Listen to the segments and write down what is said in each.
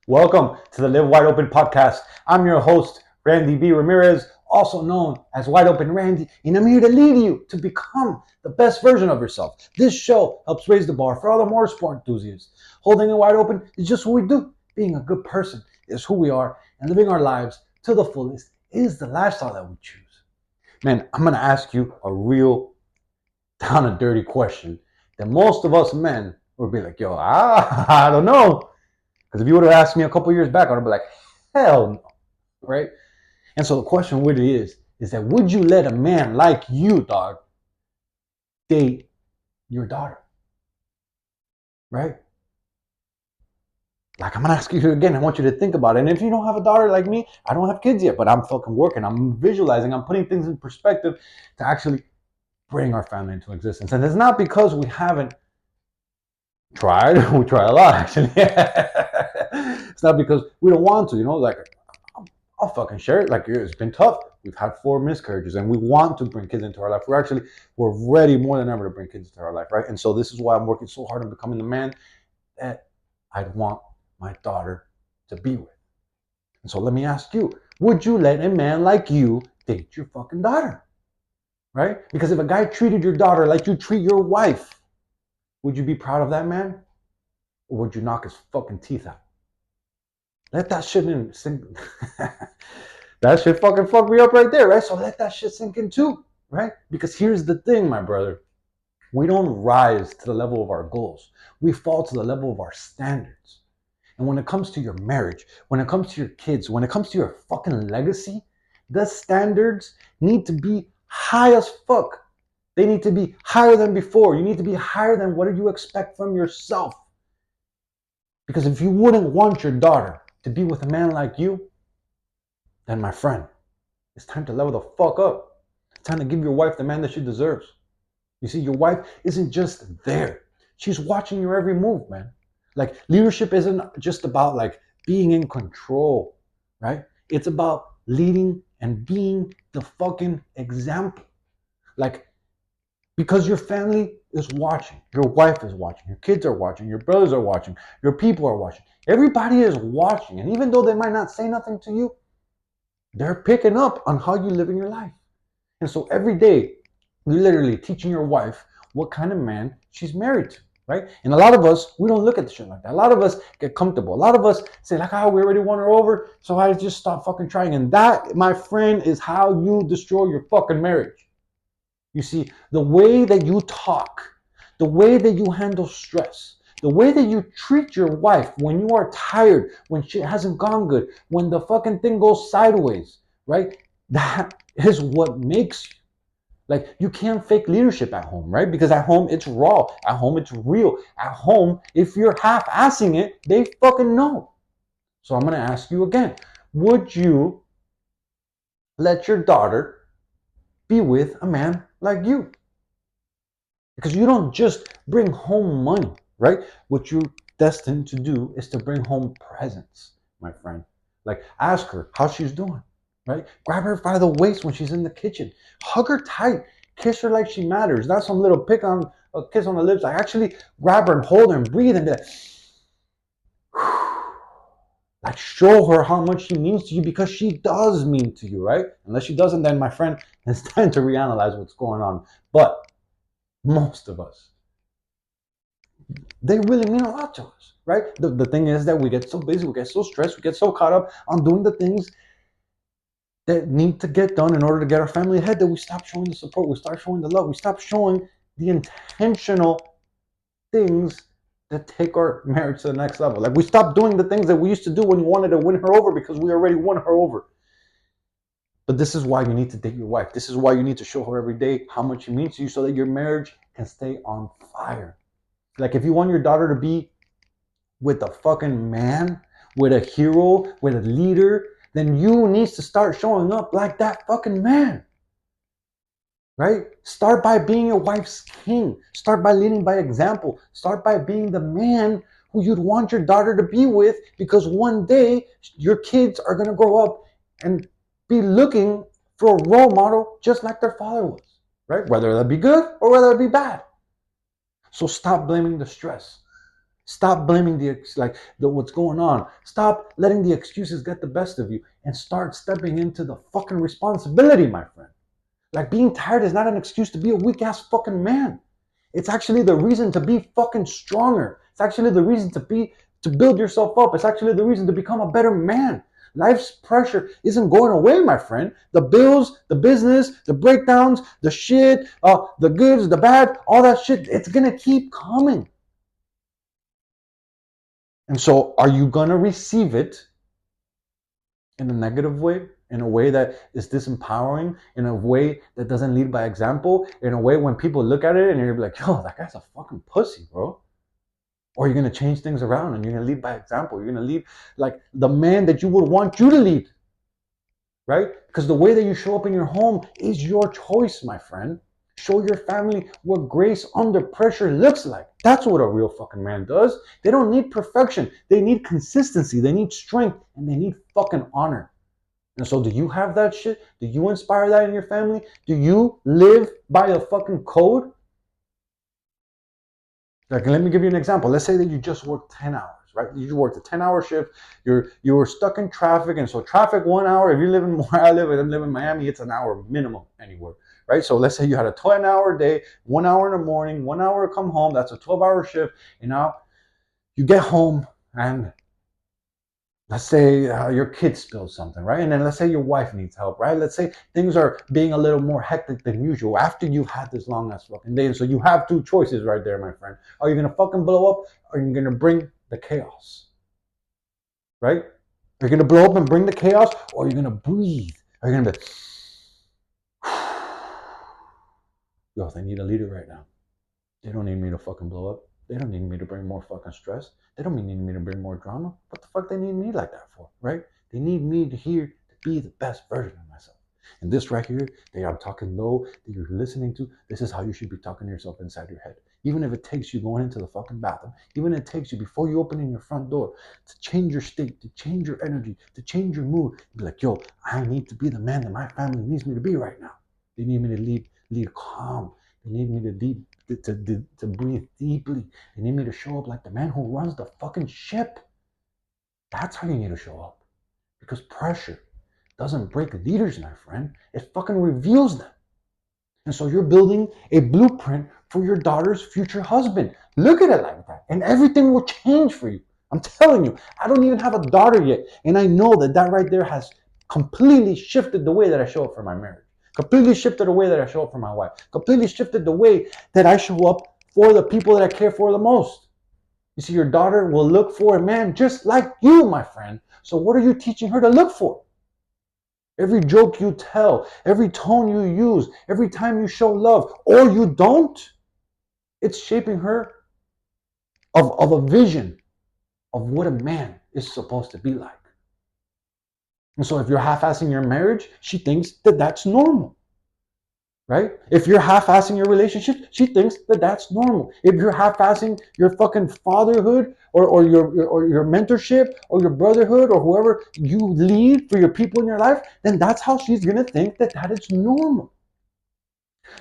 Welcome to the Live Wide Open podcast. I'm your host, Randy B. Ramirez, also known as Wide Open Randy, and I'm here to lead you to become the best version of yourself. This show helps raise the bar for all the more sport enthusiasts. Holding it wide open is just what we do. Being a good person is who we are, and living our lives to the fullest is the lifestyle that we choose. Man, I'm going to ask you a real down and dirty question that most of us men would be like, yo, I don't know. Because if you would have asked me a couple years back, I would have been like, hell no, right? And so the question really is that would you let a man like you, dog, date your daughter, right? Like, I'm gonna ask you again. I want you to think about it. And if you don't have a daughter like me, I don't have kids yet, but I'm fucking working. I'm visualizing. I'm putting things in perspective to actually bring our family into existence. And it's not because we haven't tried. We try a lot, actually. It's not because we don't want to. Like I'll fucking share it. Like, it's been tough. We've had 4 miscarriages, and we want to bring kids into our life. We're ready more than ever to bring kids into our life, right? And so this is why I'm working so hard on becoming the man that I'd want my daughter to be with. And so let me ask you: would you let a man like you date your fucking daughter, right? Because if a guy treated your daughter like you treat your wife, would you be proud of that man, or would you knock his fucking teeth out? Let that shit in sink. That shit fucking fucked me up right there, right? So let that shit sink in too, right? Because here's the thing, my brother. We don't rise to the level of our goals. We fall to the level of our standards. And when it comes to your marriage, when it comes to your kids, when it comes to your fucking legacy, the standards need to be high as fuck. They need to be higher than before. You need to be higher than what you expect from yourself. Because if you wouldn't want your daughter to be with a man like you, then my friend, it's time to level the fuck up. It's time to give your wife the man that she deserves. You see, your wife isn't just there. She's watching your every move, man. Like, leadership isn't just about like being in control, right? It's about leading and being the fucking example. Like, because your family is watching, your wife is watching, your kids are watching, your brothers are watching, your people are watching. Everybody is watching. And even though they might not say nothing to you, they're picking up on how you live in your life. And so every day, you're literally teaching your wife what kind of man she's married to, right? And a lot of us, we don't look at the shit like that. A lot of us get comfortable. A lot of us say, like, oh, we already won her over, so I just stop fucking trying. And that, my friend, is how you destroy your fucking marriage. You see, the way that you talk, the way that you handle stress, the way that you treat your wife when you are tired, when shit hasn't gone good, when the fucking thing goes sideways, right? That is what makes you. Like, you can't fake leadership at home, right? Because at home it's raw. At home it's real. At home, if you're half-assing it, they fucking know. So I'm gonna ask you again: would you let your daughter be with a man like you? Because you don't just bring home money, right? What you're destined to do is to bring home presents, my friend. Like, ask her how she's doing, right? Grab her by the waist when she's in the kitchen. Hug her tight. Kiss her like she matters. Not some little pick on a kiss on the lips. Like, actually grab her and hold her and breathe and be like, like, show her how much she means to you, because she does mean to you, right? Unless she doesn't, then my friend, it's time to reanalyze what's going on. But most of us, they really mean a lot to us, right? The thing is that we get so busy, we get so stressed, we get so caught up on doing the things that need to get done in order to get our family ahead, that we stop showing the support, we start showing the love, we stop showing the intentional things that take our marriage to the next level. Like, we stop doing the things that we used to do when you wanted to win her over, because we already won her over. But this is why you need to date your wife. This is why you need to show her every day how much she means to you, so that your marriage can stay on fire. Like, if you want your daughter to be with a fucking man, with a hero, with a leader, then you need to start showing up like that fucking man. Right? Start by being your wife's king. Start by leading by example. Start by being the man who you'd want your daughter to be with, because one day your kids are going to grow up and be looking for a role model just like their father was. Right? Whether that be good or whether it be bad. So stop blaming the stress. Stop blaming what's going on. Stop letting the excuses get the best of you and start stepping into the fucking responsibility, my friend. Like being tired is not an excuse to be a weak ass fucking man. It's actually the reason to be fucking stronger. It's actually the reason to build yourself up. It's actually the reason to become a better man. Life's pressure isn't going away, my friend. The bills, the business, the breakdowns, the shit, the goods, the bad, all that shit, it's gonna keep coming. And so, are you gonna receive it in a negative way, in a way that is disempowering, in a way that doesn't lead by example, in a way when people look at it and you're like, yo, that guy's a fucking pussy, bro? Or you're gonna change things around and you're gonna lead by example. You're gonna lead like the man that you would want you to lead, right? Because the way that you show up in your home is your choice, my friend. Show your family what grace under pressure looks like. That's what a real fucking man does. They don't need perfection. They need consistency. They need strength. And they need fucking honor. And so do you have that shit? Do you inspire that in your family? Do you live by a fucking code? Like, let me give you an example. Let's say that you just work 10 hours, right? You worked a 10-hour shift. You were stuck in traffic. And so traffic 1 hour, if you live in where I live, and I live in Miami, it's an hour minimum anywhere, right? So let's say you had a 10-hour day, 1 hour in the morning, 1 hour to come home. That's a 12-hour shift. And now you get home and let's say your kid spills something, right? And then let's say your wife needs help, right? Let's say things are being a little more hectic than usual after you've had this long ass fucking day. And so you have two choices right there, my friend. Are you gonna fucking blow up or are you gonna bring the chaos? Right? Are you gonna blow up and bring the chaos or are you gonna breathe? Are you gonna be yo, they need a leader right now. They don't need me to fucking blow up. They don't need me to bring more fucking stress. They don't need me to bring more drama. What the fuck they need me like that for, right? They need me to here to be the best version of myself. And this right here that I'm talking low, that you're listening to, this is how you should be talking to yourself inside your head. Even if it takes you going into the fucking bathroom, even if it takes you before you open in your front door to change your state, to change your energy, to change your mood. Be like, yo, I need to be the man that my family needs me to be right now. They need me to lead calm. They need me to breathe deeply. They need me to show up like the man who runs the fucking ship. That's how you need to show up. Because pressure doesn't break leaders, my friend. It fucking reveals them. And so you're building a blueprint for your daughter's future husband. Look at it like that. And everything will change for you. I'm telling you, I don't even have a daughter yet. And I know that right there has completely shifted the way that I show up for my marriage. Completely shifted the way that I show up for my wife. Completely shifted the way that I show up for the people that I care for the most. You see, your daughter will look for a man just like you, my friend. So what are you teaching her to look for? Every joke you tell, every tone you use, every time you show love, or you don't, it's shaping her of a vision of what a man is supposed to be like. And so if you're half-assing your marriage, she thinks that that's normal. Right? If you're half-assing your relationship, she thinks that that's normal. If you're half-assing your fucking fatherhood or your mentorship or your brotherhood or whoever you lead for your people in your life, then that's how she's gonna think that is normal.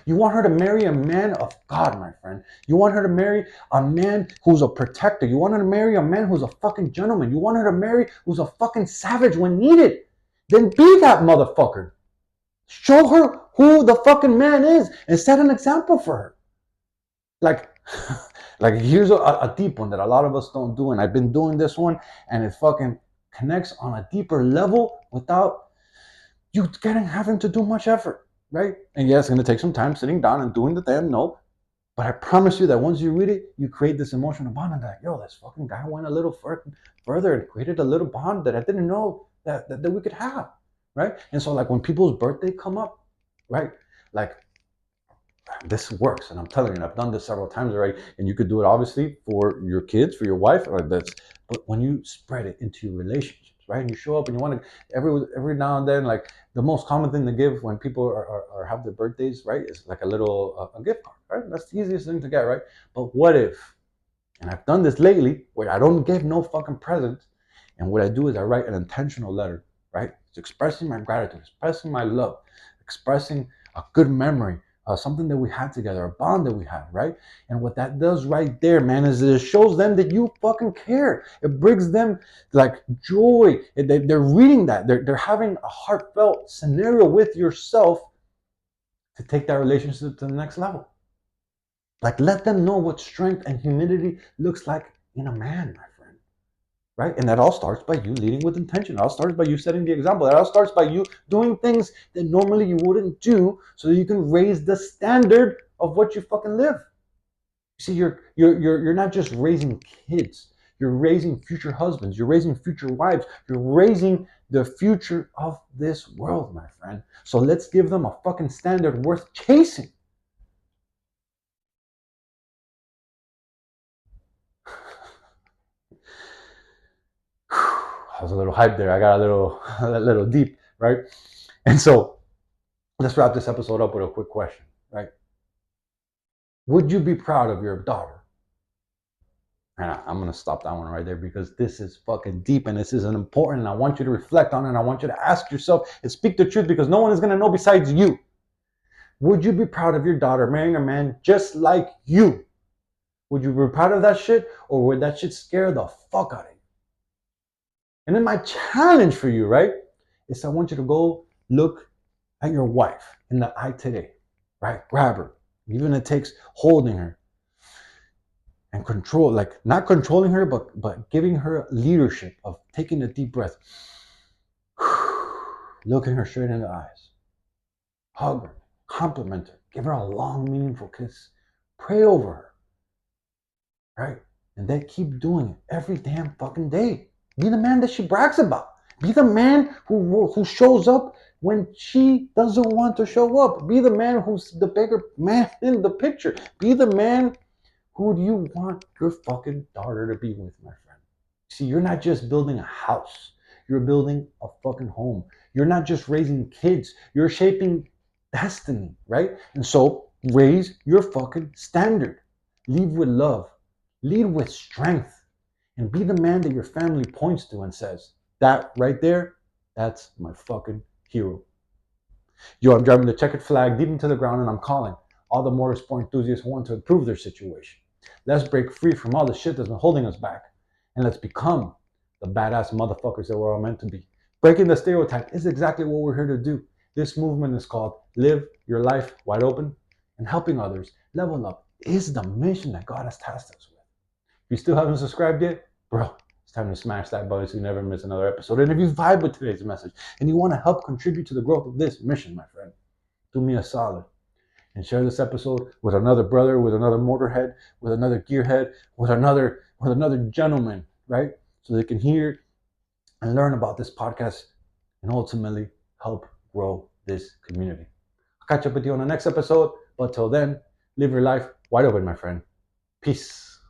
You want her to marry a man of God, my friend. You want her to marry a man who's a protector. You want her to marry a man who's a fucking gentleman. You want her to marry who's a fucking savage when needed. Then be that motherfucker. Show her who the fucking man is and set an example for her. Like, like here's a deep one that a lot of us don't do, and I've been doing this one, and it fucking connects on a deeper level without you having to do much effort, right? And yeah, it's gonna take some time sitting down and doing the damn note. But I promise you that once you read it, you create this emotional bond and like, yo, this fucking guy went a little further and created a little bond that I didn't know that we could have. Right? And so like when people's birthday come up, right? Like this works. And I'm telling you, I've done this several times already. And you could do it obviously for your kids, for your wife, or that's, but when you spread it into your relationships, right? And you show up and you want to every now and then, like the most common thing to give when people are have their birthdays, right? Is like a little a gift card, right? That's the easiest thing to get, right? But what if, and I've done this lately, where I don't give no fucking presents, and what I do is I write an intentional letter, right? It's expressing my gratitude, expressing my love, expressing a good memory something that we had together, a bond that we had, right? And what that does right there, man, is it shows them that you fucking care. It brings them like joy. They're reading that. They're having a heartfelt scenario with yourself to take that relationship to the next level. Like, let them know what strength and humility looks like in a man, my friend. Right? And that all starts by you leading with intention. It all starts by you setting the example. It all starts by you doing things that normally you wouldn't do so that you can raise the standard of what you fucking live. You see, you're not just raising kids. You're raising future husbands. You're raising future wives. You're raising the future of this world, my friend. So let's give them a fucking standard worth chasing. I was a little hyped there. I got a little deep, right? And so let's wrap this episode up with a quick question, right? Would you be proud of your daughter? And I'm going to stop that one right there because this is fucking deep and this is an important. And I want you to reflect on it. And I want you to ask yourself and speak the truth because no one is going to know besides you. Would you be proud of your daughter marrying a man just like you? Would you be proud of that shit, or would that shit scare the fuck out of you? And then my challenge for you, right, is I want you to go look at your wife in the eye today, right? Grab her. Even it takes holding her and control, like not controlling her, but giving her leadership of taking a deep breath, looking her straight in the eyes, hug her, compliment her, give her a long, meaningful kiss, pray over her, right? And then keep doing it every damn fucking day. Be the man that she brags about. Be the man who shows up when she doesn't want to show up. Be the man who's the bigger man in the picture. Be the man who do you want your fucking daughter to be with, my friend. See, you're not just building a house. You're building a fucking home. You're not just raising kids. You're shaping destiny, right? And so raise your fucking standard. Lead with love. Lead with strength. And be the man that your family points to and says, that right there, that's my fucking hero. Yo, I'm driving the checkered flag deep into the ground and I'm calling all the motorsport enthusiasts who want to improve their situation. Let's break free from all the shit that's been holding us back. And let's become the badass motherfuckers that we're all meant to be. Breaking the stereotype is exactly what we're here to do. This movement is called Live Your Life Wide Open, and helping others level up is the mission that God has tasked us with. If you still haven't subscribed yet, bro, it's time to smash that button so you never miss another episode. And if you vibe with today's message and you want to help contribute to the growth of this mission, my friend, do me a solid and share this episode with another brother, with another motorhead, with another gearhead, with another gentleman, right? So they can hear and learn about this podcast and ultimately help grow this community. I'll catch up with you on the next episode. But till then, live your life wide open, my friend. Peace.